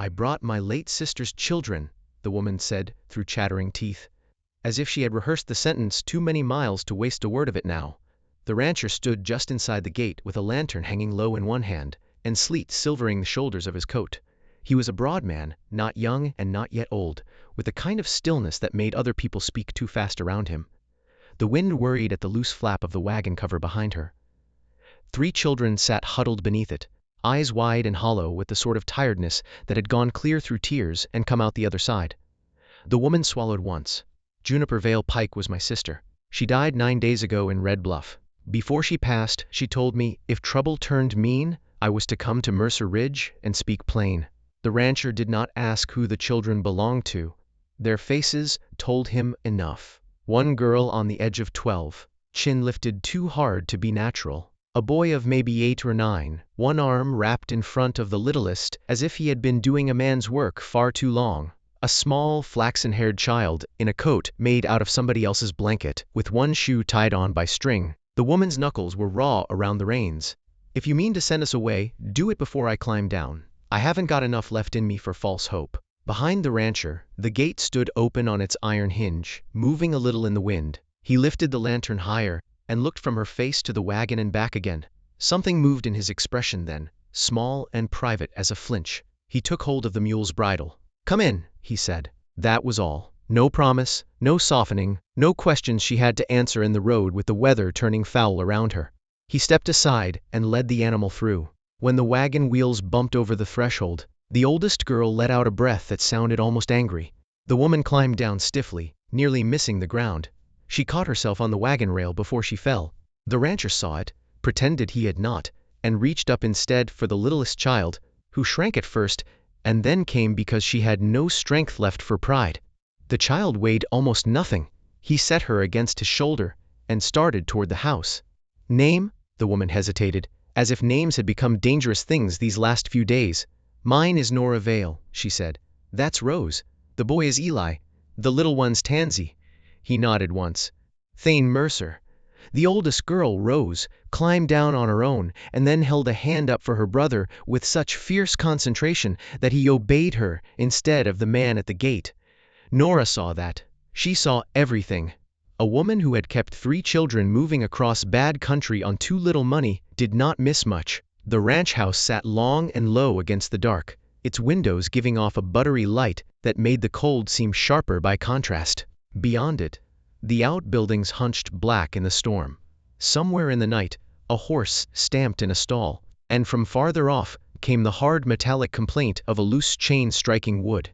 "I brought my late sister's children," the woman said through chattering teeth, as if she had rehearsed the sentence too many miles to waste a word of it now. The rancher stood just inside the gate with a lantern hanging low in one hand, and sleet silvering the shoulders of his coat. He was a broad man, not young and not yet old, with a kind of stillness that made other people speak too fast around him. The wind worried at the loose flap of the wagon cover behind her. 3 children sat huddled beneath it, eyes wide and hollow with the sort of tiredness that had gone clear through tears and come out the other side. The woman swallowed once. "Juniper Vale Pike was my sister. She died 9 days ago in Red Bluff. Before she passed, she told me if trouble turned mean, I was to come to Mercer Ridge and speak plain." The rancher did not ask who the children belonged to. Their faces told him enough. One girl on the edge of 12, chin lifted too hard to be natural. A boy of maybe 8 or 9, one arm wrapped in front of the littlest as if he had been doing a man's work far too long. A small, flaxen-haired child in a coat made out of somebody else's blanket, with one shoe tied on by string. The woman's knuckles were raw around the reins. "If you mean to send us away, do it before I climb down. I haven't got enough left in me for false hope." Behind the rancher, the gate stood open on its iron hinge, moving a little in the wind. He lifted the lantern higher and looked from her face to the wagon and back again. Something moved in his expression then, small and private as a flinch. He took hold of the mule's bridle. "Come in," he said. That was all. No promise, no softening, no questions she had to answer in the road with the weather turning foul around her. He stepped aside and led the animal through. When the wagon wheels bumped over the threshold, the oldest girl let out a breath that sounded almost angry. The woman climbed down stiffly, nearly missing the ground. She caught herself on the wagon rail before she fell. The rancher saw it, pretended he had not, and reached up instead for the littlest child, who shrank at first, and then came because she had no strength left for pride. The child weighed almost nothing. He set her against his shoulder and started toward the house. "Name?" The woman hesitated, as if names had become dangerous things these last few days. "Mine is Nora Vale," she said. "That's Rose. The boy is Eli. The little one's Tansy." He nodded once. "Thane Mercer." The oldest girl, Rose, climbed down on her own and then held a hand up for her brother with such fierce concentration that he obeyed her instead of the man at the gate. Nora saw that. She saw everything. A woman who had kept 3 children moving across bad country on too little money did not miss much. The ranch house sat long and low against the dark, its windows giving off a buttery light that made the cold seem sharper by contrast. Beyond it, the outbuildings hunched black in the storm. Somewhere in the night, a horse stamped in a stall, and from farther off came the hard metallic complaint of a loose chain striking wood.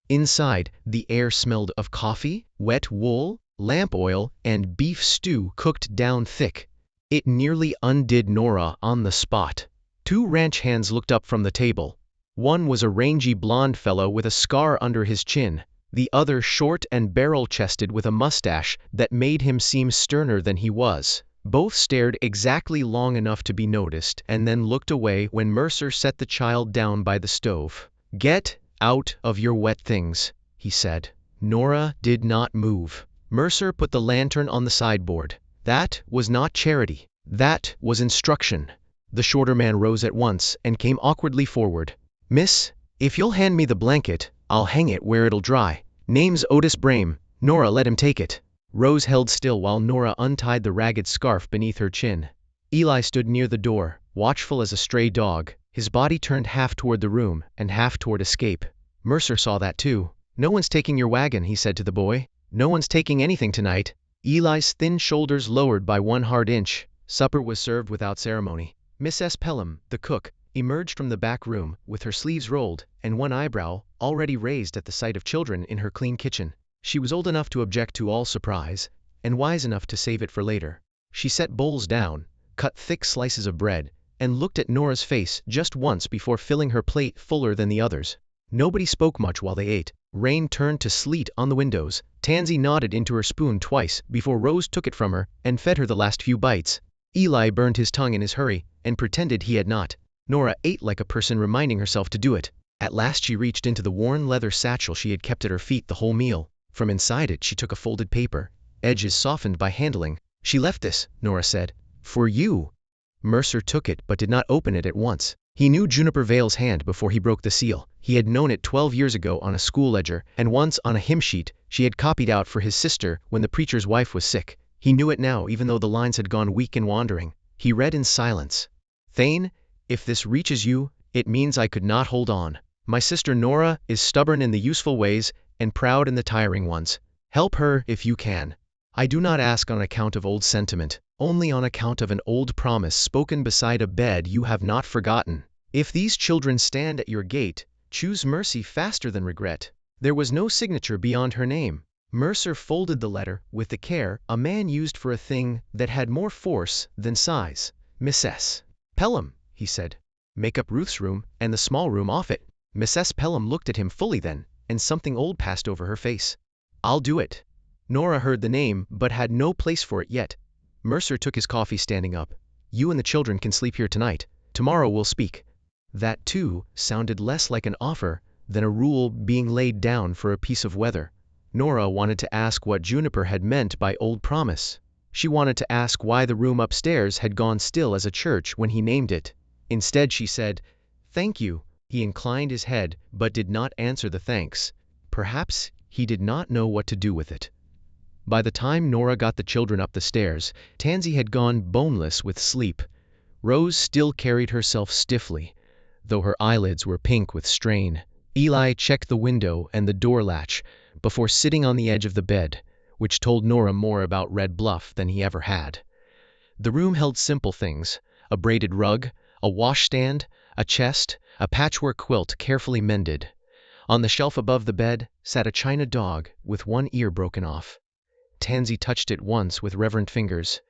Inside, the air smelled of coffee, wet wool, lamp oil, and beef stew cooked down thick. It nearly undid Nora on the spot. 2 ranch hands looked up from the table. One was a rangy blond fellow with a scar under his chin, the other short and barrel-chested with a mustache that made him seem sterner than he was. Both stared exactly long enough to be noticed and then looked away when Mercer set the child down by the stove. "Get out of your wet things," he said. Nora did not move. Mercer put the lantern on the sideboard. That was not charity. That was instruction. The shorter man rose at once and came awkwardly forward. "Miss, if you'll hand me the blanket, I'll hang it where it'll dry. Name's Otis Brame." Nora let him take it. Rose held still while Nora untied the ragged scarf beneath her chin. Eli stood near the door, watchful as a stray dog, his body turned half toward the room and half toward escape. Mercer saw that too. "No one's taking your wagon," he said to the boy. "No one's taking anything tonight." Eli's thin shoulders lowered by 1 hard inch. Supper was served without ceremony. Miss S. Pelham, the cook, emerged from the back room with her sleeves rolled and one eyebrow already raised at the sight of children in her clean kitchen. She was old enough to object to all surprise, and wise enough to save it for later. She set bowls down, cut thick slices of bread, and looked at Nora's face just once before filling her plate fuller than the others. Nobody spoke much while they ate. Rain turned to sleet on the windows. Tansy nodded into her spoon twice before Rose took it from her and fed her the last few bites. Eli burned his tongue in his hurry and pretended he had not. Nora ate like a person reminding herself to do it. At last she reached into the worn leather satchel she had kept at her feet the whole meal. From inside it she took a folded paper, edges softened by handling. "She left this," Nora said. "For you." Mercer took it but did not open it at once. He knew Juniper Vale's hand before he broke the seal. He had known it 12 years ago on a school ledger, and once on a hymn sheet she had copied out for his sister when the preacher's wife was sick. He knew it now even though the lines had gone weak and wandering. He read in silence. Thane, if this reaches you, it means I could not hold on. My sister Nora is stubborn in the useful ways and proud in the tiring ones. Help her if you can. I do not ask on account of old sentiment, only on account of an old promise spoken beside a bed you have not forgotten. If these children stand at your gate, choose mercy faster than regret. There was no signature beyond her name. Mercer folded the letter with the care a man used for a thing that had more force than size. Mrs. Pelham, he said. Make up Ruth's room and the small room off it. Mrs. Pelham looked at him fully then, and something old passed over her face. I'll do it. Nora heard the name but had no place for it yet. Mercer took his coffee standing up. You and the children can sleep here tonight. Tomorrow we'll speak. That, too, sounded less like an offer than a rule being laid down for a piece of weather. Nora wanted to ask what Juniper had meant by old promise. She wanted to ask why the room upstairs had gone still as a church when he named it. Instead she said, "Thank you." He inclined his head but did not answer the thanks. Perhaps he did not know what to do with it. By the time Nora got the children up the stairs, Tansy had gone boneless with sleep. Rose still carried herself stiffly, though her eyelids were pink with strain. Eli checked the window and the door latch before sitting on the edge of the bed, which told Nora more about Red Bluff than he ever had. The room held simple things: a braided rug, a washstand, a chest, a patchwork quilt carefully mended. On the shelf above the bed sat a china dog with one ear broken off. Tansy touched it once with reverent fingers.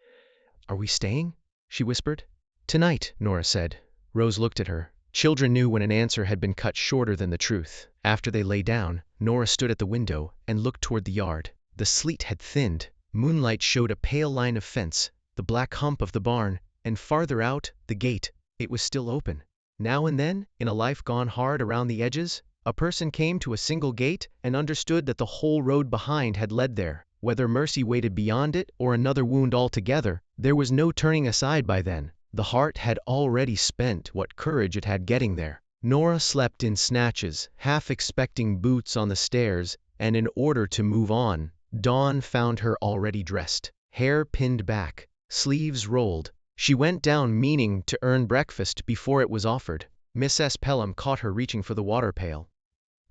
Are we staying? She whispered. Tonight, Nora said. Rose looked at her. Children knew when an answer had been cut shorter than the truth. After they lay down, Nora stood at the window and looked toward the yard. The sleet had thinned. Moonlight showed a pale line of fence, the black hump of the barn, and farther out, the gate. It was still open. Now and then, in a life gone hard around the edges, a person came to a single gate and understood that the whole road behind had led there. Whether mercy waited beyond it or another wound altogether, there was no turning aside by then. The heart had already spent what courage it had getting there. Nora slept in snatches, half expecting boots on the stairs, and in order to move on, dawn found her already dressed, hair pinned back, sleeves rolled. She went down meaning to earn breakfast before it was offered. Mrs. Pelham caught her reaching for the water pail.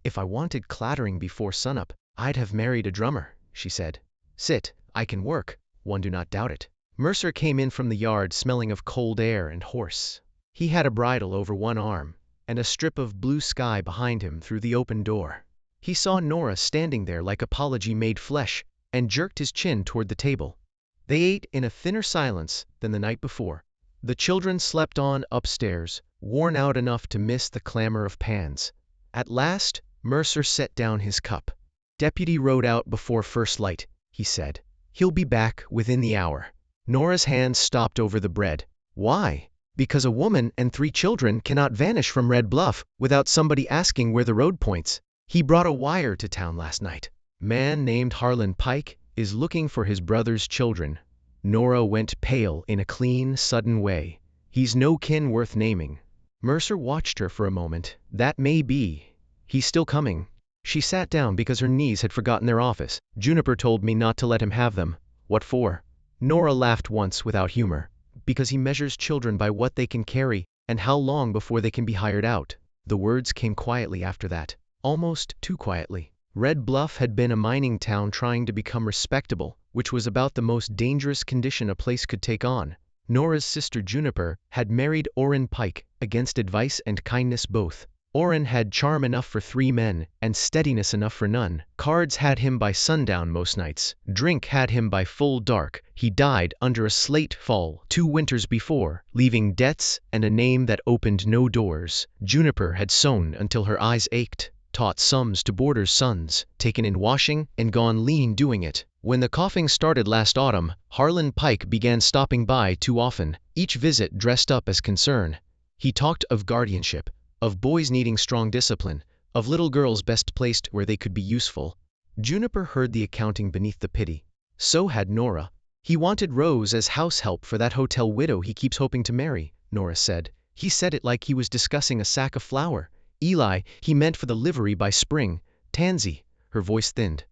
If I wanted clattering before sunup, I'd have married a drummer, she said. Sit, I can work, one do not doubt it. Mercer came in from the yard smelling of cold air and horse. He had a bridle over one arm, and a strip of blue sky behind him through the open door. He saw Nora standing there like apology made flesh, and jerked his chin toward the table. They ate in a thinner silence than the night before. The children slept on upstairs, worn out enough to miss the clamor of pans. At last, Mercer set down his cup. Deputy rode out before first light, he said. He'll be back within the hour. Nora's hands stopped over the bread. Why? Because a woman and 3 children cannot vanish from Red Bluff without somebody asking where the road points. He brought a wire to town last night. Man named Harlan Pike is looking for his brother's children. Nora went pale in a clean, sudden way. He's no kin worth naming. Mercer watched her for a moment. That may be. He's still coming. She sat down because her knees had forgotten their office. Juniper told me not to let him have them. What for? Nora laughed once without humor. Because he measures children by what they can carry, and how long before they can be hired out. The words came quietly after that. Almost too quietly. Red Bluff had been a mining town trying to become respectable, which was about the most dangerous condition a place could take on. Nora's sister Juniper had married Orphaned Pike, against advice and kindness both. Orphaned had charm enough for 3 men, and steadiness enough for none. Cards had him by sundown most nights. Drink had him by full dark. He died under a slate fall 2 winters before, leaving debts and a name that opened no doors. Juniper had sewn until her eyes ached, taught sums to boarders' sons, taken in washing, and gone lean doing it. When the coughing started last autumn, Harlan Pike began stopping by too often, each visit dressed up as concern. He talked of guardianship, of boys needing strong discipline, of little girls best placed where they could be useful. Juniper heard the accounting beneath the pity. So had Nora. He wanted Rose as house help for that hotel widow he keeps hoping to marry, Nora said. He said it like he was discussing a sack of flour. Eli, he meant for the livery by spring. Tansy, her voice thinned.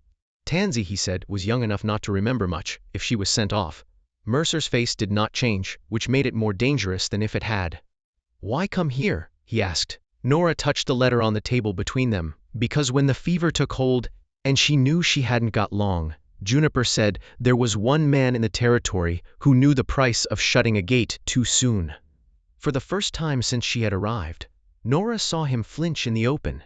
Tansy, he said, was young enough not to remember much, if she was sent off. Mercer's face did not change, which made it more dangerous than if it had. Why come here? He asked. Nora touched the letter on the table between them. Because when the fever took hold, and she knew she hadn't got long, Juniper said there was one man in the territory who knew the price of shutting a gate too soon. For the first time since she had arrived, Nora saw him flinch in the open.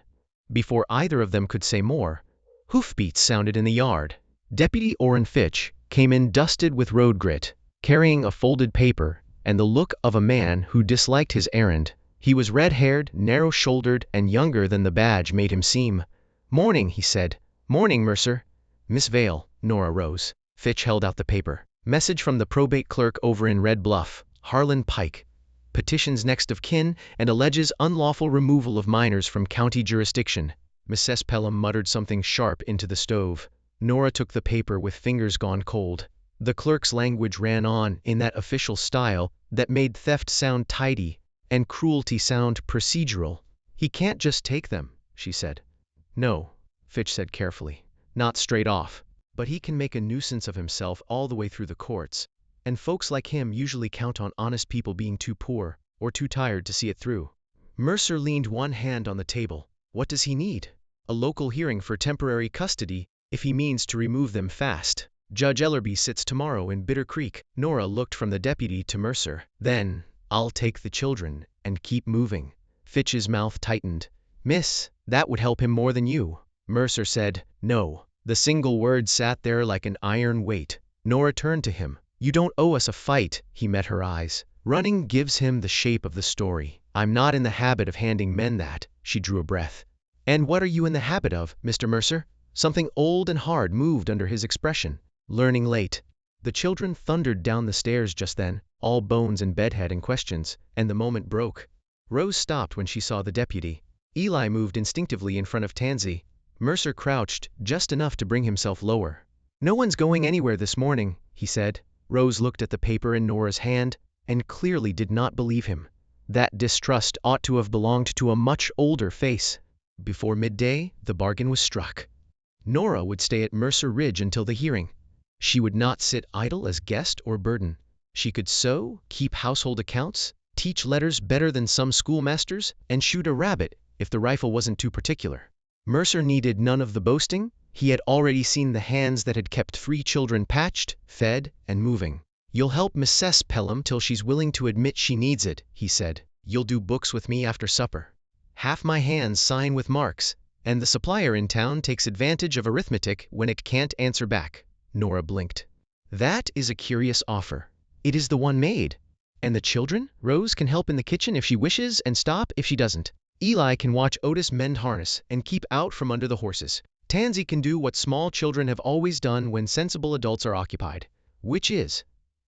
Before either of them could say more, hoofbeats sounded in the yard. Deputy Orrin Fitch came in dusted with road grit, carrying a folded paper and the look of a man who disliked his errand. He was red-haired, narrow-shouldered, and younger than the badge made him seem. "Morning," he said. "Morning, Mercer." "Miss Vale." Nora rose. Fitch held out the paper. "Message from the probate clerk over in Red Bluff, Harlan Pike. Petitions next of kin and alleges unlawful removal of minors from county jurisdiction." Mrs. Pelham muttered something sharp into the stove. Nora took the paper with fingers gone cold. The clerk's language ran on in that official style that made theft sound tidy and cruelty sound procedural. "He can't just take them," she said. "No," Fitch said carefully. "Not straight off. But he can make a nuisance of himself all the way through the courts. And folks like him usually count on honest people being too poor or too tired to see it through." Mercer leaned one hand on the table. "What does he need?" "A local hearing for temporary custody if he means to remove them fast. Judge Ellerby sits tomorrow in Bitter Creek." Nora looked from the deputy to Mercer. "Then I'll take the children and keep moving." Fitch's mouth tightened. "Miss, that would help him more than you." Mercer said, "No." The single word sat there like an iron weight. Nora turned to him. "You don't owe us a fight." He met her eyes. "Running gives him the shape of the story. I'm not in the habit of handing men that." She drew a breath. "And what are you in the habit of, Mr. Mercer?" Something old and hard moved under his expression. "Learning late." The children thundered down the stairs just then, all bones and bedhead and questions, and the moment broke. Rose stopped when she saw the deputy. Eli moved instinctively in front of Tansy. Mercer crouched just enough to bring himself lower. "No one's going anywhere this morning," he said. Rose looked at the paper in Nora's hand and clearly did not believe him. That distrust ought to have belonged to a much older face. Before midday, the bargain was struck. Nora would stay at Mercer Ridge until the hearing. She would not sit idle as guest or burden. She could sew, keep household accounts, teach letters better than some schoolmasters, and shoot a rabbit if the rifle wasn't too particular. Mercer needed none of the boasting. He had already seen the hands that had kept 3 children patched, fed, and moving. "You'll help Mrs. Pelham till she's willing to admit she needs it," he said. "You'll do books with me after supper. Half my hands sign with marks, and the supplier in town takes advantage of arithmetic when it can't answer back." Nora blinked. "That is a curious offer." "It is the one made." "And the children? Rose can help in the kitchen if she wishes and stop if she doesn't. Eli can watch Otis mend harness and keep out from under the horses. Tansy can do what small children have always done when sensible adults are occupied, which is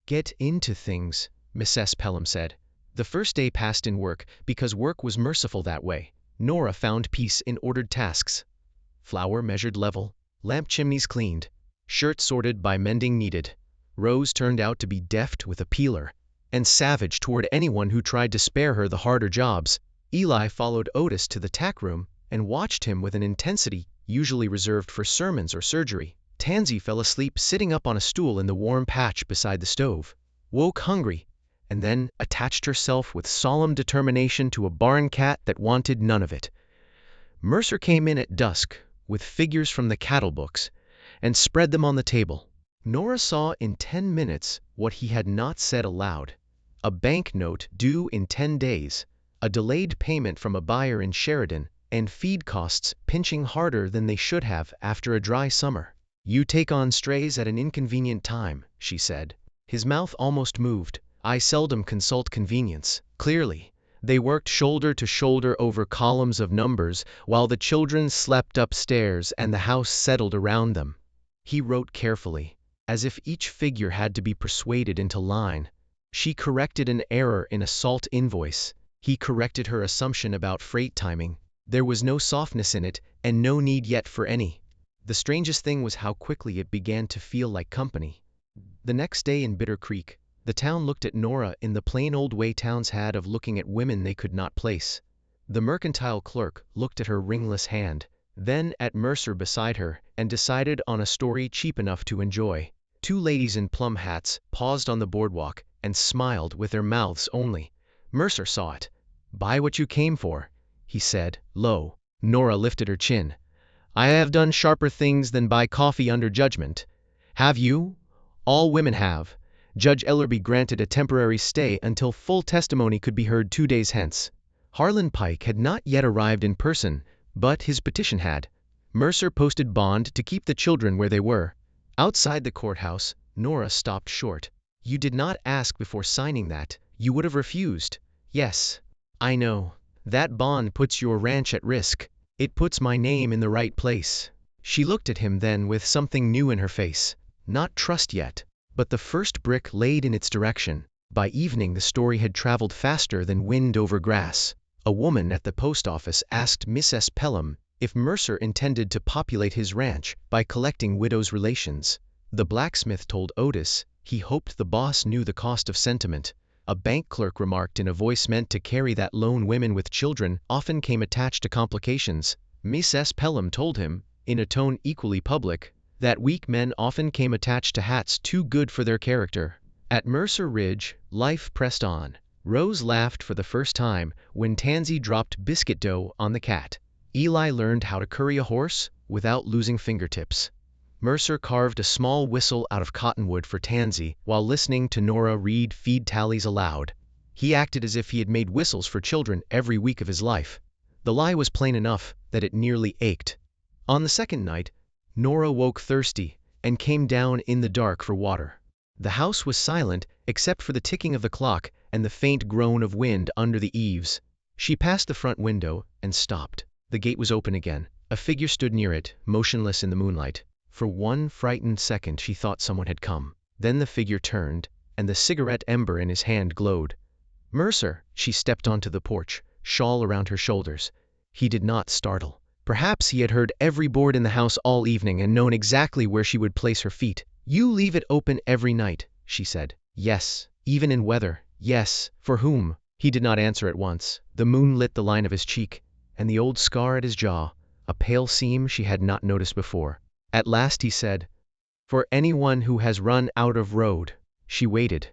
get into things," Mrs. Pelham said. The first day passed in work because work was merciful that way. Nora found peace in ordered tasks. Flour measured level, lamp chimneys cleaned, shirt sorted by mending needed. Rose turned out to be deft with a peeler and savage toward anyone who tried to spare her the harder jobs. Eli followed Otis to the tack room and watched him with an intensity usually reserved for sermons or surgery. Tansy fell asleep sitting up on a stool in the warm patch beside the stove, woke hungry, and then attached herself with solemn determination to a barn cat that wanted none of it. Mercer came in at dusk with figures from the cattle books and spread them on the table. Nora saw in 10 minutes what he had not said aloud. A bank note due in 10 days, a delayed payment from a buyer in Sheridan, and feed costs pinching harder than they should have after a dry summer. "You take on strays at an inconvenient time," she said. His mouth almost moved. "I seldom consult convenience." Clearly, they worked shoulder to shoulder over columns of numbers while the children slept upstairs and the house settled around them. He wrote carefully, as if each figure had to be persuaded into line. She corrected an error in a salt invoice. He corrected her assumption about freight timing. There was no softness in it, and no need yet for any. The strangest thing was how quickly it began to feel like company. The next day in Bitter Creek, the town looked at Nora in the plain old way towns had of looking at women they could not place. The mercantile clerk looked at her ringless hand, then at Mercer beside her, and decided on a story cheap enough to enjoy. Two ladies in plum hats paused on the boardwalk and smiled with their mouths only. Mercer saw it. "Buy what you came for," he said, low. Nora lifted her chin. "I have done sharper things than buy coffee under judgment." "Have you?" "All women have." Judge Ellerby granted a temporary stay until full testimony could be heard 2 days hence. Harlan Pike had not yet arrived in person, but his petition had. Mercer posted bond to keep the children where they were. Outside the courthouse, Nora stopped short. "You did not ask before signing that. You would have refused." "Yes, I know. That bond puts your ranch at risk. It puts my name in the right place." She looked at him then with something new in her face. Not trust yet, but the first brick laid in its direction. By evening the story had traveled faster than wind over grass. A woman at the post office asked Mrs. Pelham if Mercer intended to populate his ranch by collecting widows' relations. The blacksmith told Otis he hoped the boss knew the cost of sentiment. A bank clerk remarked in a voice meant to carry that lone women with children often came attached to complications. Mrs. Pelham told him, in a tone equally public, that weak men often came attached to hats too good for their character. At Mercer Ridge, life pressed on. Rose laughed for the first time when Tansy dropped biscuit dough on the cat. Eli learned how to curry a horse without losing fingertips. Mercer carved a small whistle out of cottonwood for Tansy while listening to Nora read feed tallies aloud. He acted as if he had made whistles for children every week of his life. The lie was plain enough that it nearly ached. On the second night, Nora woke thirsty and came down in the dark for water. The house was silent except for the ticking of the clock and the faint groan of wind under the eaves. She passed the front window and stopped. The gate was open again. A figure stood near it, motionless in the moonlight. For one frightened second she thought someone had come. Then the figure turned, and the cigarette ember in his hand glowed. "Mercer!" She stepped onto the porch, shawl around her shoulders. He did not startle. Perhaps he had heard every board in the house all evening and known exactly where she would place her feet. "You leave it open every night," she said. "Yes, even in weather." "Yes, for whom?" He did not answer at once. The moon lit the line of his cheek, and the old scar at his jaw, a pale seam she had not noticed before. At last he said, "For anyone who has run out of road." She waited.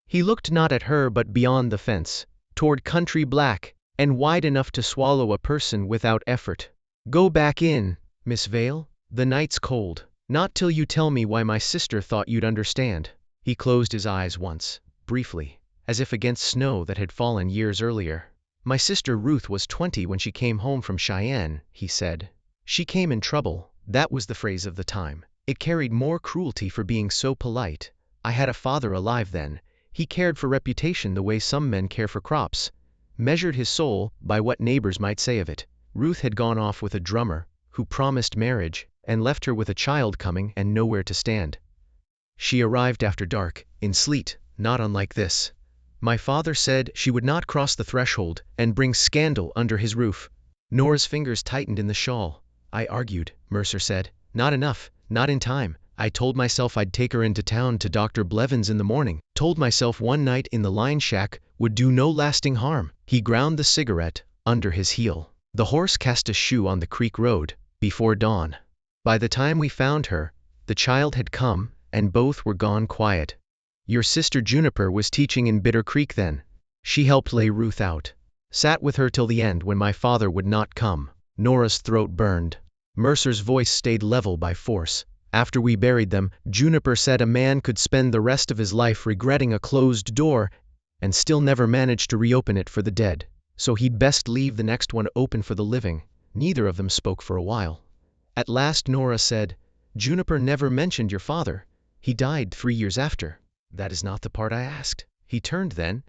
He looked not at her but beyond the fence, toward country black, and wide enough to swallow a person without effort. "Go back in, Miss Vale. The night's cold. Not till you tell me why my sister thought you'd understand." He closed his eyes once, briefly, as if against snow that had fallen years earlier. "My sister Ruth was 20 when she came home from Cheyenne," he said. "She came in trouble." That was the phrase of the time. It carried more cruelty for being so polite. "I had a father alive then. He cared for reputation the way some men care for crops. Measured his soul by what neighbors might say of it. Ruth had gone off with a drummer, who promised marriage, and left her with a child coming and nowhere to stand. She arrived after dark, in sleet, not unlike this. My father said she would not cross the threshold and bring scandal under his roof." Nora's fingers tightened in the shawl. "I argued," Mercer said. "Not enough, not in time. I told myself I'd take her into town to Dr. Blevins in the morning. Told myself one night in the line shack would do no lasting harm." He ground the cigarette under his heel. "The horse cast a shoe on the creek road before dawn. By the time we found her, the child had come, and both were gone quiet. Your sister Juniper was teaching in Bitter Creek then. She helped lay Ruth out. Sat with her till the end when my father would not come." Nora's throat burned. Mercer's voice stayed level by force. "After we buried them, Juniper said a man could spend the rest of his life regretting a closed door and still never manage to reopen it for the dead. So he'd best leave the next one open for the living." Neither of them spoke for a while. At last Nora said, "Juniper never mentioned your father. He died 3 years after." "That is not the part I asked." He turned then,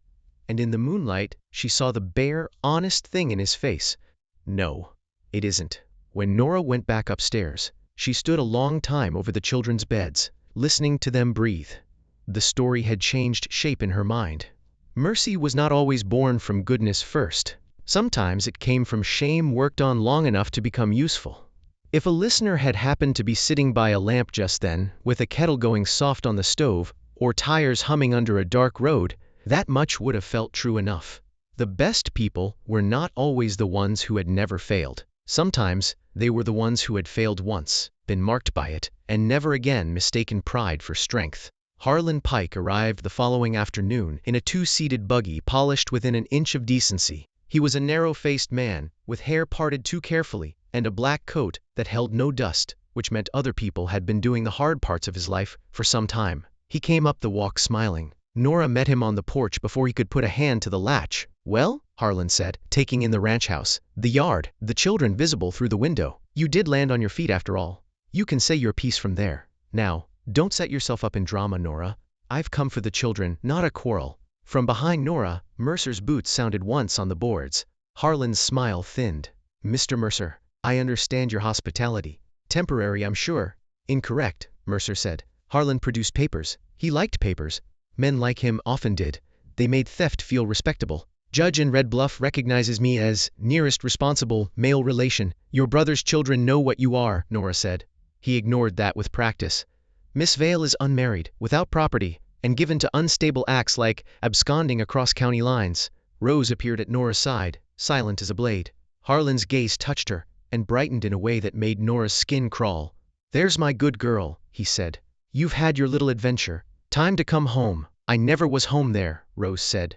and in the moonlight she saw the bare, honest thing in his face. "No, it isn't." When Nora went back upstairs, she stood a long time over the children's beds, listening to them breathe. The story had changed shape in her mind. Mercy was not always born from goodness first. Sometimes it came from shame worked on long enough to become useful. If a listener had happened to be sitting by a lamp just then, with a kettle going soft on the stove, or tires humming under a dark road, that much would have felt true enough. The best people were not always the ones who had never failed. Sometimes they were the ones who had failed once, been marked by it, and never again mistaken pride for strength. Harlan Pike arrived the following afternoon in a two-seated buggy polished within an inch of decency. He was a narrow-faced man, with hair parted too carefully, and a black coat that held no dust, which meant other people had been doing the hard parts of his life for some time. He came up the walk smiling. Nora met him on the porch before he could put a hand to the latch. "Well," Harlan said, taking in the ranch house, the yard, the children visible through the window. "You did land on your feet after all. You can say your piece from there. Now, don't set yourself up in drama, Nora. I've come for the children, not a quarrel." From behind Nora, Mercer's boots sounded once on the boards. Harlan's smile thinned. "Mr. Mercer, I understand your hospitality. Temporary, I'm sure." "Incorrect," Mercer said. Harlan produced papers. He liked papers. Men like him often did. They made theft feel respectable. "Judge in Red Bluff recognizes me as nearest responsible male relation. Your brother's children know what you are," Nora said. He ignored that with practice. "Miss Vale is unmarried, without property, and given to unstable acts like absconding across county lines." Rose appeared at Nora's side, silent as a blade. Harlan's gaze touched her, and brightened in a way that made Nora's skin crawl. "There's my good girl," he said. "You've had your little adventure. Time to come home." "I never was home there," Rose said.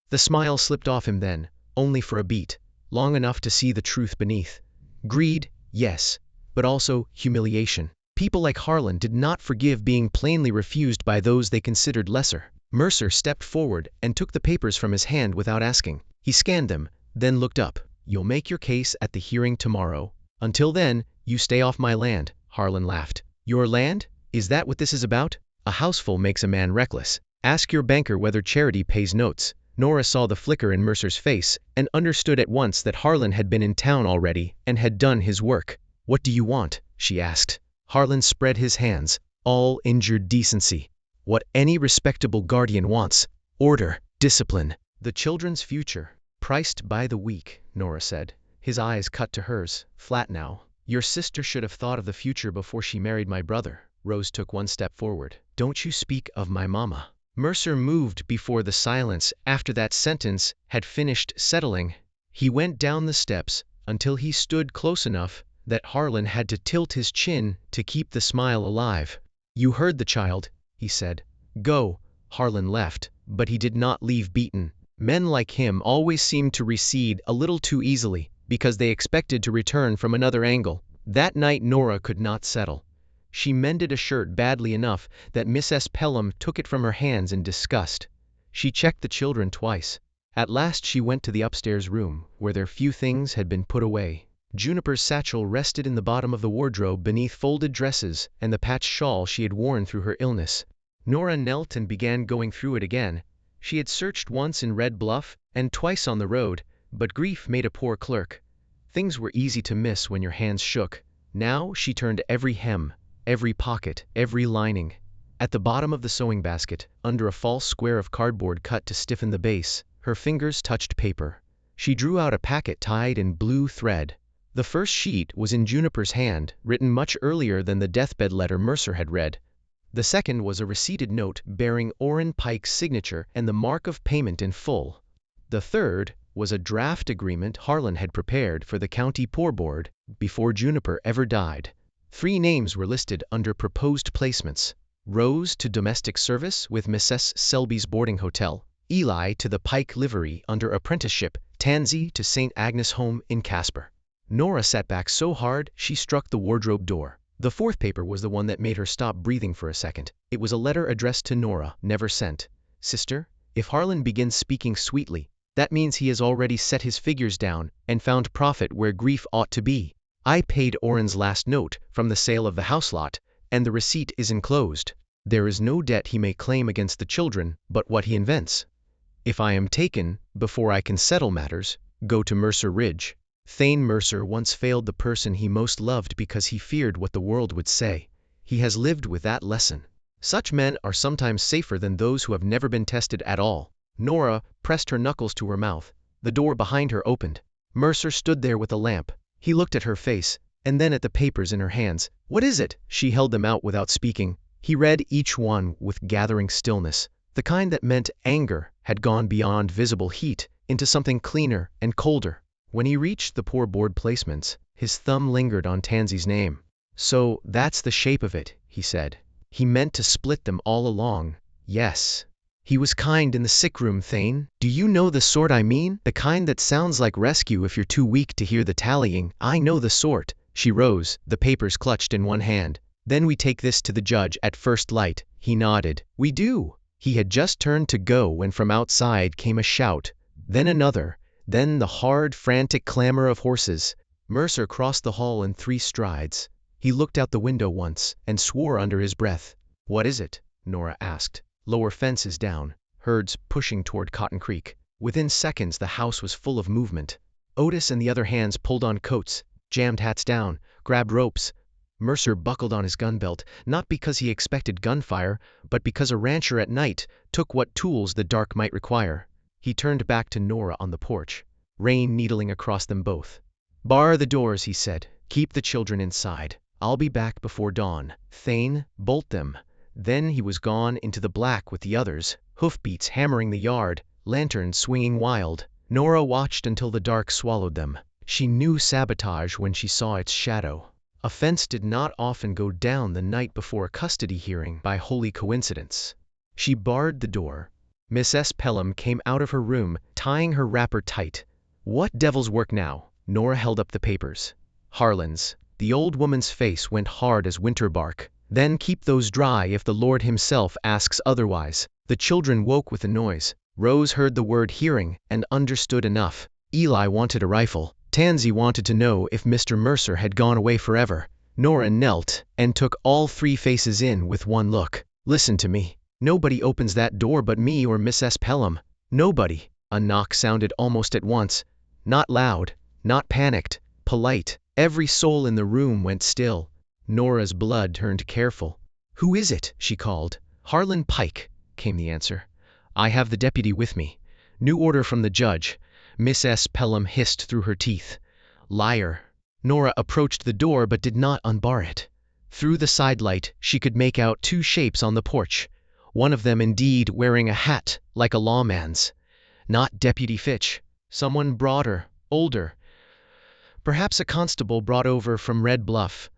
The smile slipped off him then, only for a beat, long enough to see the truth beneath. Greed, yes, but also humiliation. People like Harlan did not forgive being plainly refused by those they considered lesser. Mercer stepped forward and took the papers from his hand without asking. He scanned them, then looked up. "You'll make your case at the hearing tomorrow. Until then, you stay off my land," Harlan laughed. "Your land? Is that what this is about? A houseful makes a man reckless. Ask your banker whether charity pays notes." Nora saw the flicker in Mercer's face and understood at once that Harlan had been in town already and had done his work. "What do you want?" she asked. Harlan spread his hands. "All injured decency. What any respectable guardian wants. Order, discipline. The children's future. Priced by the week," Nora said. His eyes cut to hers, flat now. "Your sister should have thought of the future before she married my brother." Rose took one step forward. "Don't you speak of my mama." Mercer moved before the silence after that sentence had finished settling. He went down the steps until he stood close enough that Harlan had to tilt his chin to keep the smile alive. "You heard the child," he said. "Go." Harlan left, but he did not leave beaten. Men like him always seemed to recede a little too easily, because they expected to return from another angle. That night Nora could not settle. She mended a shirt badly enough that Mrs. Pelham took it from her hands in disgust. She checked the children twice. At last she went to the upstairs room, where their few things had been put away. Juniper's satchel rested in the bottom of the wardrobe beneath folded dresses and the patched shawl she had worn through her illness. Nora knelt and began going through it again. She had searched once in Red Bluff and twice on the road, but grief made a poor clerk. Things were easy to miss when your hands shook. Now she turned every hem, every pocket, every lining. At the bottom of the sewing basket, under a false square of cardboard cut to stiffen the base, her fingers touched paper. She drew out a packet tied in blue thread. The first sheet was in Juniper's hand, written much earlier than the deathbed letter Mercer had read. The second was a receipted note bearing Orrin Pike's signature and the mark of payment in full. The third was a draft agreement Harlan had prepared for the county poor board before Juniper ever died. 3 names were listed under proposed placements. Rose to domestic service with Mrs. Selby's boarding hotel, Eli to the Pike livery under apprenticeship, Tansy to St. Agnes home in Casper. Nora sat back so hard she struck the wardrobe door. The fourth paper was the one that made her stop breathing for a second. It was a letter addressed to Nora, never sent. "Sister, if Harlan begins speaking sweetly, that means he has already set his figures down and found profit where grief ought to be. I paid Orrin's last note from the sale of the house lot, and the receipt is enclosed. There is no debt he may claim against the children but what he invents. If I am taken, before I can settle matters, go to Mercer Ridge." Thane Mercer once failed the person he most loved because he feared what the world would say. He has lived with that lesson. Such men are sometimes safer than those who have never been tested at all. Nora pressed her knuckles to her mouth. The door behind her opened. Mercer stood there with a lamp. He looked at her face, and then at the papers in her hands. "What is it?" She held them out without speaking. He read each one with gathering stillness. The kind that meant anger had gone beyond visible heat into something cleaner and colder. When he reached the poor board placements, his thumb lingered on Tansy's name. "So that's the shape of it," he said. "He meant to split them all along." "Yes. He was kind in the sick room, Thane. Do you know the sort I mean? The kind that sounds like rescue if you're too weak to hear the tallying. I know the sort." She rose, the papers clutched in one hand. "Then we take this to the judge at first light." He nodded. "We do." He had just turned to go when from outside came a shout, then another, then the hard, frantic clamor of horses. Mercer crossed the hall in 3 strides. He looked out the window once, and swore under his breath. "What is it?" Nora asked. "Lower fence is down. Herds pushing toward Cotton Creek." Within seconds the house was full of movement. Otis and the other hands pulled on coats, jammed hats down, grabbed ropes. Mercer buckled on his gun belt, not because he expected gunfire, but because a rancher at night took what tools the dark might require. He turned back to Nora on the porch, rain needling across them both. "Bar the doors," he said. "Keep the children inside. I'll be back before dawn. Thane, bolt them." Then he was gone into the black with the others, hoofbeats hammering the yard, lanterns swinging wild. Nora watched until the dark swallowed them. She knew sabotage when she saw its shadow. A fence did not often go down the night before a custody hearing by holy coincidence. She barred the door. Miss S. Pelham came out of her room, tying her wrapper tight. "What devil's work now?" Nora held up the papers. "Harlan's." The old woman's face went hard as winter bark. "Then keep those dry if the Lord himself asks otherwise." The children woke with the noise. Rose heard the word hearing and understood enough. Eli wanted a rifle. Tansy wanted to know if Mr. Mercer had gone away forever. Nora knelt and took all 3 faces in with one look. "Listen to me. Nobody opens that door but me or Miss S. Pelham. Nobody." A knock sounded almost at once. Not loud, not panicked, polite. Every soul in the room went still. Nora's blood turned careful. "Who is it?" she called. "Harlan Pike," came the answer. "I have the deputy with me. New order from the judge." Miss S. Pelham hissed through her teeth. "Liar." Nora approached the door but did not unbar it. Through the sidelight she could make out 2 shapes on the porch, one of them indeed wearing a hat like a lawman's. Not Deputy Fitch. Someone broader, older. Perhaps a constable brought over from Red Bluff.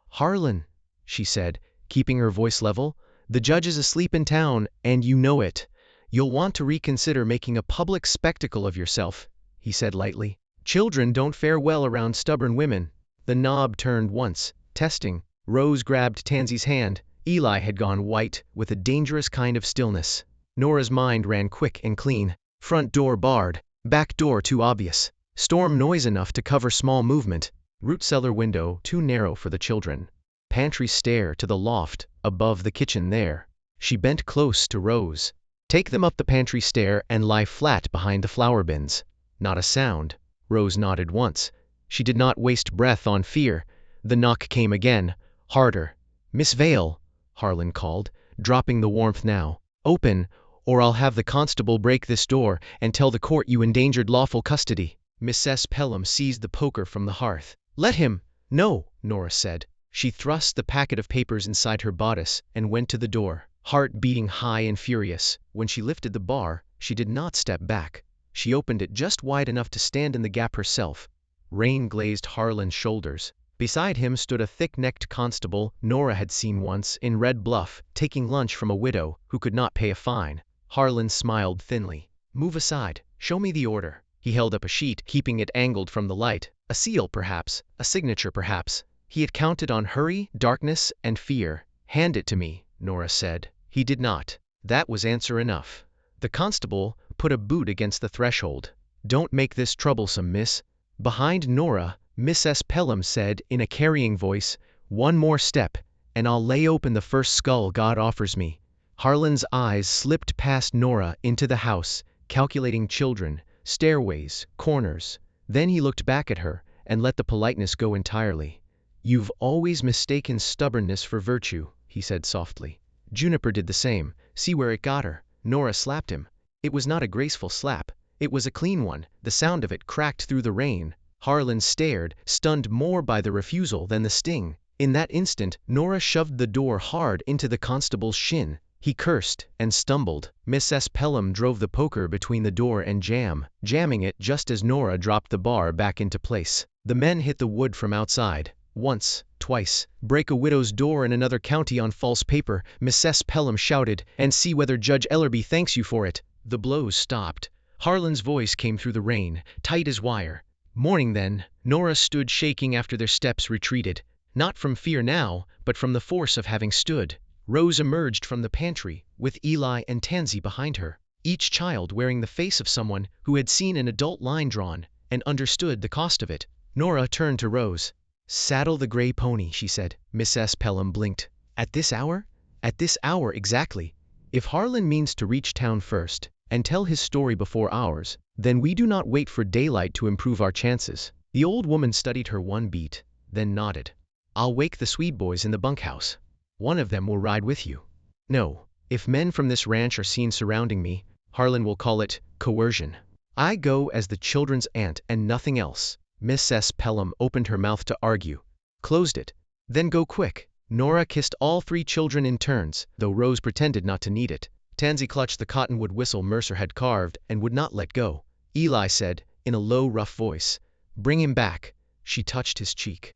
"Harlan," she said, keeping her voice level, "the judge is asleep in town, and you know it. You'll want to reconsider making a public spectacle of yourself," he said lightly. "Children don't fare well around stubborn women." The knob turned once, testing. Rose grabbed Tansy's hand. Eli had gone white with a dangerous kind of stillness. Nora's mind ran quick and clean. Front door barred. Back door too obvious. Storm noise enough to cover small movement. Root cellar window too narrow for the children. Pantry stair to the loft, above the kitchen there. She bent close to Rose. "Take them up the pantry stair and lie flat behind the flour bins." Not a sound. Rose nodded once. She did not waste breath on fear. The knock came again, harder. "Miss Vale," Harlan called, dropping the warmth now. "Open, or I'll have the constable break this door and tell the court you endangered lawful custody." Miss S. Pelham seized the poker from the hearth. "Let him." "No," Nora said. She thrust the packet of papers inside her bodice and went to the door, heart beating high and furious. When she lifted the bar, she did not step back. She opened it just wide enough to stand in the gap herself. Rain glazed Harlan's shoulders. Beside him stood a thick-necked constable Nora had seen once in Red Bluff, taking lunch from a widow who could not pay a fine. Harlan smiled thinly. "Move aside. Show me the order." He held up a sheet, keeping it angled from the light. A seal, perhaps. A signature, perhaps. He had counted on hurry, darkness, and fear. "Hand it to me," Nora said. He did not. That was answer enough. The constable put a boot against the threshold. "Don't make this troublesome, miss." Behind Nora, Miss S. Pelham said in a carrying voice, "One more step, and I'll lay open the first skull God offers me." Harlan's eyes slipped past Nora into the house, calculating children, stairways, corners. Then he looked back at her and let the politeness go entirely. "You've always mistaken stubbornness for virtue," he said softly. Juniper did the same. See where it got her. Nora slapped him. It was not a graceful slap. It was a clean one. The sound of it cracked through the rain. Harlan stared, stunned more by the refusal than the sting. In that instant, Nora shoved the door hard into the constable's shin. He cursed and stumbled. Mrs. Pelham drove the poker between the door and jamming it just as Nora dropped the bar back into place. The men hit the wood from outside. Once, twice. Break a widow's door in another county on false paper, Mrs. Pelham shouted, and see whether Judge Ellerby thanks you for it. The blows stopped. Harlan's voice came through the rain, tight as wire. Morning then. Nora stood shaking after their steps retreated. Not from fear now, but from the force of having stood. Rose emerged from the pantry, with Eli and Tansy behind her, each child wearing the face of someone who had seen an adult line drawn and understood the cost of it. Nora turned to Rose. "Saddle the gray pony," she said. Mrs. Pelham blinked. "At this hour?" "At this hour exactly. If Harlan means to reach town first and tell his story before ours, then we do not wait for daylight to improve our chances." The old woman studied her one beat, then nodded. "I'll wake the Swede boys in the bunkhouse. One of them will ride with you." "No. If men from this ranch are seen surrounding me, Harlan will call it coercion. I go as the children's aunt and nothing else." Mrs. Pelham opened her mouth to argue, closed it. "Then go quick." Nora kissed all three children in turns, though Rose pretended not to need it. Tansy clutched the cottonwood whistle Mercer had carved and would not let go. Eli said, in a low, rough voice, "Bring him back." She touched his cheek.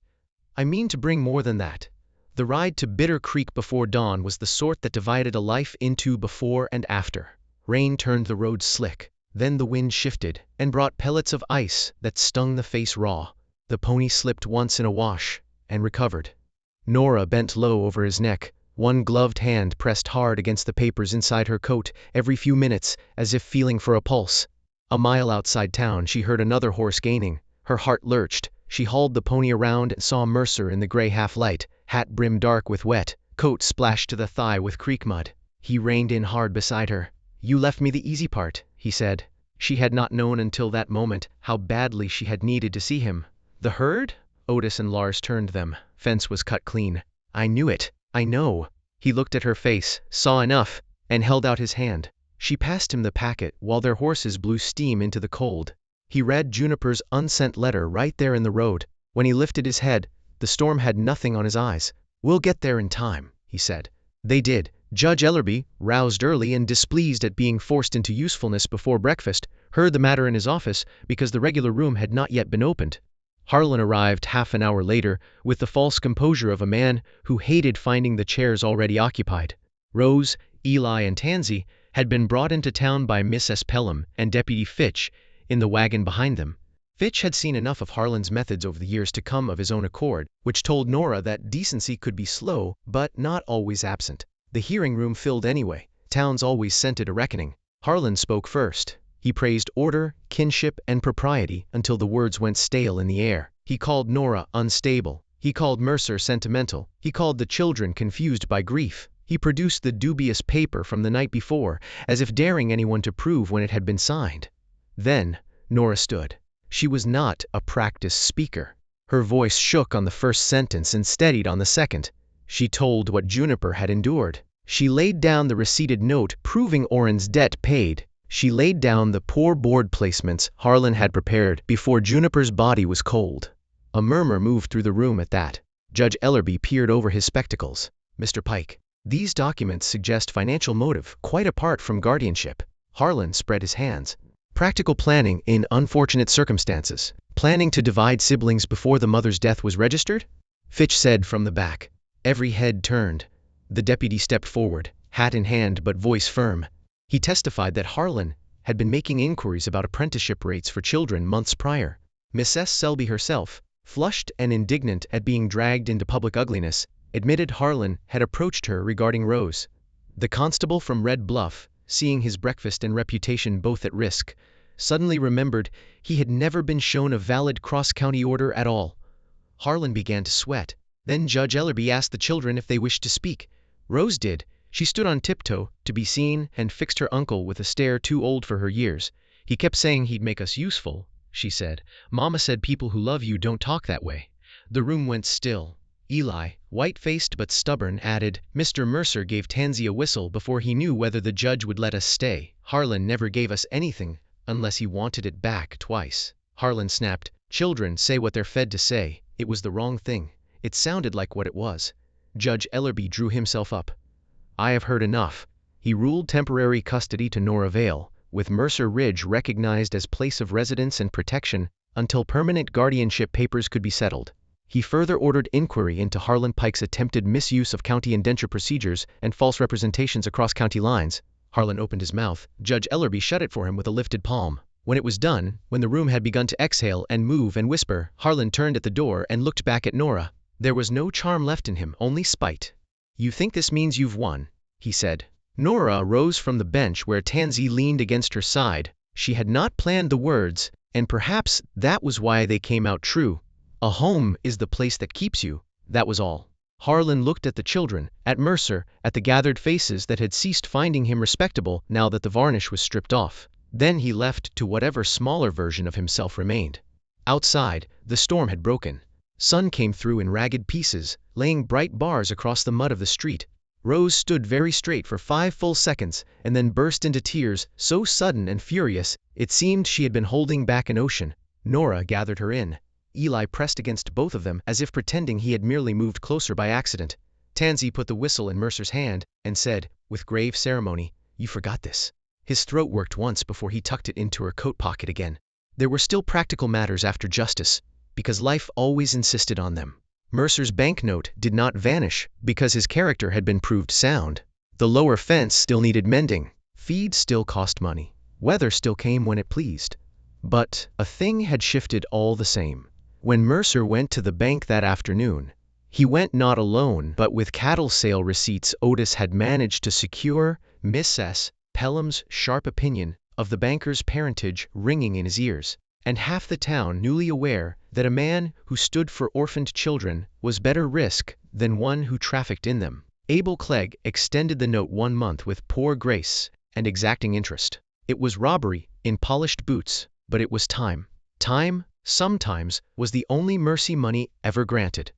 "I mean to bring more than that." The ride to Bitter Creek before dawn was the sort that divided a life into before and after. Rain turned the road slick. Then the wind shifted and brought pellets of ice that stung the face raw. The pony slipped once in a wash and recovered. Nora bent low over his neck, one gloved hand pressed hard against the papers inside her coat every few minutes, as if feeling for a pulse. A mile outside town she heard another horse gaining. Her heart lurched. She hauled the pony around and saw Mercer in the gray half-light, hat brim dark with wet, coat splashed to the thigh with creek mud. He reined in hard beside her. "You left me the easy part," he said. She had not known until that moment how badly she had needed to see him. "The herd?" Otis and Lars turned them. Fence was cut clean. "I knew it. I know." He looked at her face, saw enough, and held out his hand. She passed him the packet while their horses blew steam into the cold. He read Juniper's unsent letter right there in the road. When he lifted his head, the storm had nothing on his eyes. "We'll get there in time," he said. They did. Judge Ellerby, roused early and displeased at being forced into usefulness before breakfast, heard the matter in his office because the regular room had not yet been opened. Harlan arrived half an hour later with the false composure of a man who hated finding the chairs already occupied. Rose, Eli, and Tansy had been brought into town by Mrs. Pelham and Deputy Fitch in the wagon behind them. Fitch had seen enough of Harlan's methods over the years to come of his own accord, which told Nora that decency could be slow but not always absent. The hearing room filled anyway. Towns always scented a reckoning. Harlan spoke first. He praised order, kinship, and propriety until the words went stale in the air. He called Nora unstable. He called Mercer sentimental. He called the children confused by grief. He produced the dubious paper from the night before, as if daring anyone to prove when it had been signed. Then Nora stood. She was not a practiced speaker. Her voice shook on the first sentence and steadied on the second. She told what Juniper had endured. She laid down the receipted note proving Orrin's debt paid. She laid down the poor board placements Harlan had prepared before Juniper's body was cold. A murmur moved through the room at that. Judge Ellerby peered over his spectacles. "Mr. Pike, these documents suggest financial motive quite apart from guardianship." Harlan spread his hands. "Practical planning in unfortunate circumstances. Planning to divide siblings before the mother's death was registered?" Fitch said from the back. Every head turned. The deputy stepped forward, hat in hand but voice firm. He testified that Harlan had been making inquiries about apprenticeship rates for children months prior. Mrs. Selby herself, flushed and indignant at being dragged into public ugliness, admitted Harlan had approached her regarding Rose. The constable from Red Bluff, seeing his breakfast and reputation both at risk, suddenly remembered he had never been shown a valid cross-county order at all. Harlan began to sweat. Then Judge Ellerby asked the children if they wished to speak. Rose did. She stood on tiptoe to be seen and fixed her uncle with a stare too old for her years. "He kept saying he'd make us useful," she said. "Mama said people who love you don't talk that way." The room went still. Eli, white-faced but stubborn, added, "Mr. Mercer gave Tansy a whistle before he knew whether the judge would let us stay. Harlan never gave us anything unless he wanted it back twice." Harlan snapped, "Children say what they're fed to say. It was the wrong thing. It sounded like what it was." Judge Ellerby drew himself up. "I have heard enough. He ruled temporary custody to Nora Vale, with Mercer Ridge recognized as place of residence and protection until permanent guardianship papers could be settled. He further ordered inquiry into Harlan Pike's attempted misuse of county indenture procedures and false representations across county lines. Harlan opened his mouth. Judge Ellerby shut it for him with a lifted palm. When it was done, when the room had begun to exhale and move and whisper, Harlan turned at the door and looked back at Nora. There was no charm left in him, only spite. "You think this means you've won?" he said. Nora rose from the bench where Tansy leaned against her side. She had not planned the words, and perhaps that was why they came out true. A home is the place that keeps you, that was all. Harlan looked at the children, at Mercer, at the gathered faces that had ceased finding him respectable now that the varnish was stripped off. Then he left to whatever smaller version of himself remained. Outside, the storm had broken. Sun came through in ragged pieces, laying bright bars across the mud of the street. Rose stood very straight for 5 full seconds and then burst into tears, so sudden and furious, it seemed she had been holding back an ocean. Nora gathered her in. Eli pressed against both of them as if pretending he had merely moved closer by accident. Tansy put the whistle in Mercer's hand and said, with grave ceremony, "You forgot this." His throat worked once before he tucked it into her coat pocket again. There were still practical matters after justice, because life always insisted on them. Mercer's banknote did not vanish because his character had been proved sound. The lower fence still needed mending. Feed still cost money. Weather still came when it pleased. But a thing had shifted all the same. When Mercer went to the bank that afternoon, he went not alone but with cattle sale receipts Otis had managed to secure, Mrs. Pelham's sharp opinion of the banker's parentage ringing in his ears, and half the town newly aware that a man who stood for orphaned children was better risk than one who trafficked in them. Abel Clegg extended the note 1 month with poor grace and exacting interest. It was robbery in polished boots, but it was time. Time, sometimes, was the only mercy money ever granted.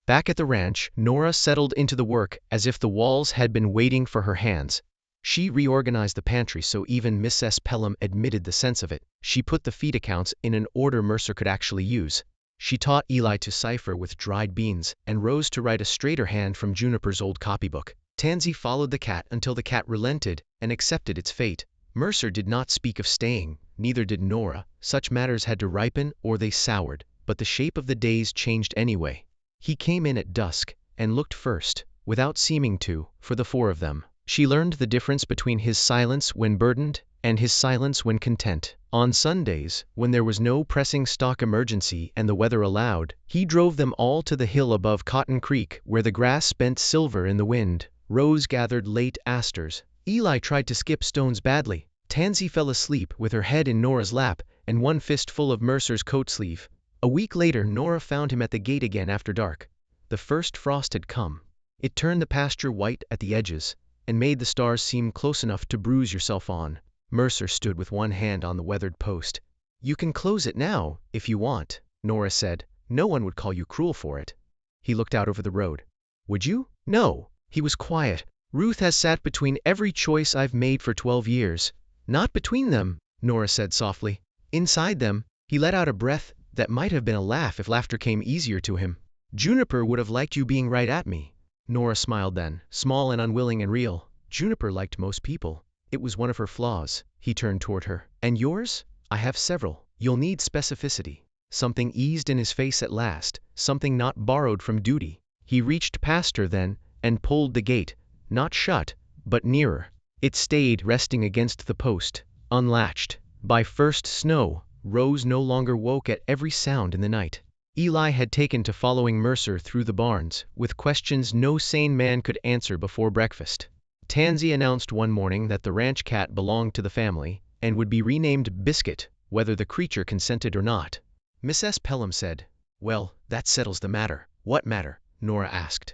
Back at the ranch, Nora settled into the work as if the walls had been waiting for her hands. She reorganized the pantry so even Mrs. Pelham admitted the sense of it. She put the feed accounts in an order Mercer could actually use. She taught Eli to cipher with dried beans and Rose to write a straighter hand from Juniper's old copybook. Tansy followed the cat until the cat relented and accepted its fate. Mercer did not speak of staying, neither did Nora. Such matters had to ripen or they soured, but the shape of the days changed anyway. He came in at dusk and looked first, without seeming to, for the 4 of them. She learned the difference between his silence when burdened and his silence when content. On Sundays, when there was no pressing stock emergency and the weather allowed, he drove them all to the hill above Cotton Creek where the grass spent silver in the wind. Rose gathered late asters. Eli tried to skip stones badly. Tansy fell asleep with her head in Nora's lap and one fist full of Mercer's coat sleeve. A week later Nora found him at the gate again after dark. The first frost had come. It turned the pasture white at the edges and made the stars seem close enough to bruise yourself on. Mercer stood with one hand on the weathered post. "You can close it now, if you want," Nora said. "No one would call you cruel for it." He looked out over the road. "Would you?" "No." He was quiet. "Ruth has sat between every choice I've made for 12 years. Not between them," Nora said softly. Inside them, he let out a breath that might have been a laugh if laughter came easier to him. "Juniper would have liked you being right at me." Nora smiled then, small and unwilling and real. Juniper liked most people. It was one of her flaws. He turned toward her. "And yours?" "I have several. You'll need specificity." Something eased in his face at last, something not borrowed from duty. He reached past her then and pulled the gate, not shut, but nearer. It stayed resting against the post, unlatched. By first snow, Rose no longer woke at every sound in the night. Eli had taken to following Mercer through the barns, with questions no sane man could answer before breakfast. Tansy announced one morning that the ranch cat belonged to the family, and would be renamed Biscuit, whether the creature consented or not. Mrs. Pelham said, "Well, that settles the matter." "What matter?" Nora asked.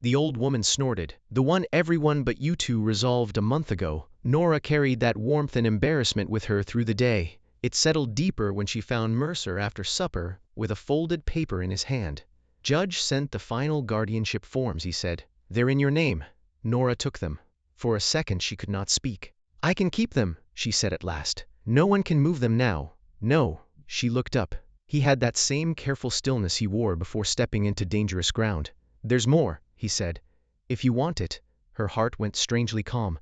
The old woman snorted. "The one everyone but you two resolved a month ago." Nora carried that warmth and embarrassment with her through the day. It settled deeper when she found Mercer after supper, with a folded paper in his hand. "Judge sent the final guardianship forms," he said. "They're in your name." Nora took them. For a second she could not speak. "I can keep them," she said at last. "No one can move them now." "No." She looked up. He had that same careful stillness he wore before stepping into dangerous ground. "There's more," he said. "If you want it." Her heart went strangely calm.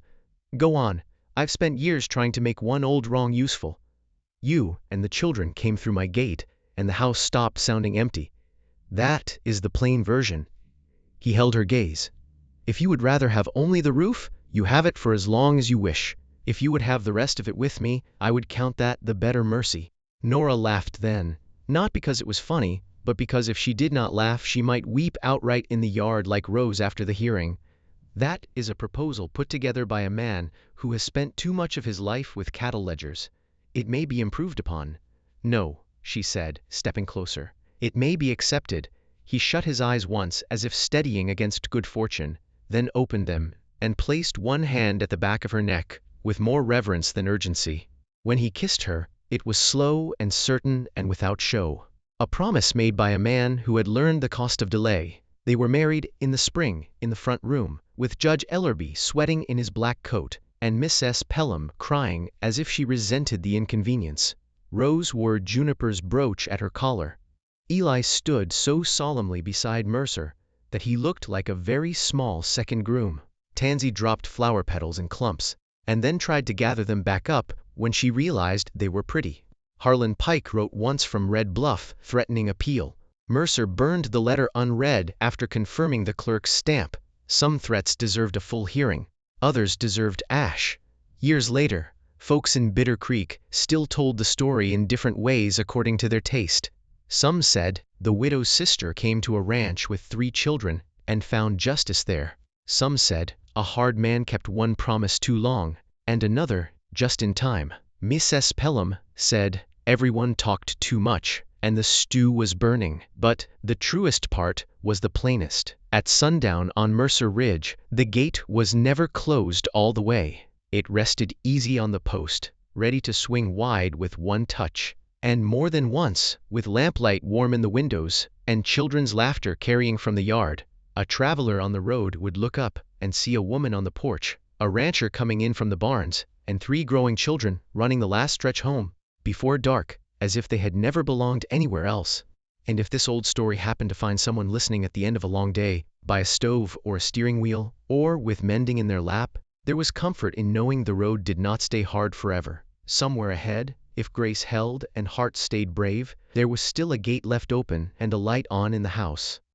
Go on. I've spent years trying to make one old wrong useful. You and the children came through my gate, and the house stopped sounding empty. That is the plain version." He held her gaze. "If you would rather have only the roof, you have it for as long as you wish. If you would have the rest of it with me, I would count that the better mercy." Nora laughed then, not because it was funny, but because if she did not laugh she might weep outright in the yard like Rose after the hearing. That is a proposal put together by a man who has spent too much of his life with cattle ledgers. It may be improved upon. "No," she said, stepping closer. "It may be accepted." He shut his eyes once as if steadying against good fortune, then opened them, and placed one hand at the back of her neck, with more reverence than urgency. When he kissed her, it was slow and certain and without show. A promise made by a man who had learned the cost of delay. They were married in the spring, in the front room, with Judge Ellerby sweating in his black coat, and Miss S. Pelham crying as if she resented the inconvenience. Rose wore Juniper's brooch at her collar. Eli stood so solemnly beside Mercer that he looked like a very small second groom. Tansy dropped flower petals in clumps, and then tried to gather them back up when she realized they were pretty. Harlan Pike wrote once from Red Bluff, threatening appeal. Mercer burned the letter unread after confirming the clerk's stamp. Some threats deserved a full hearing. Others deserved ash. Years later, folks in Bitter Creek still told the story in different ways according to their taste. Some said the widow's sister came to a ranch with 3 children and found justice there. Some said a hard man kept one promise too long, and another just in time. Miss S. Pelham said everyone talked too much, and the stew was burning. But the truest part was the plainest. At sundown on Mercer Ridge, the gate was never closed all the way. It rested easy on the post, ready to swing wide with one touch. And more than once, with lamplight warm in the windows, and children's laughter carrying from the yard, a traveler on the road would look up and see a woman on the porch, a rancher coming in from the barns, and 3 growing children running the last stretch home, before dark, as if they had never belonged anywhere else. And if this old story happened to find someone listening at the end of a long day, by a stove or a steering wheel, or with mending in their lap, there was comfort in knowing the road did not stay hard forever. Somewhere ahead, if grace held and heart stayed brave, there was still a gate left open and a light on in the house.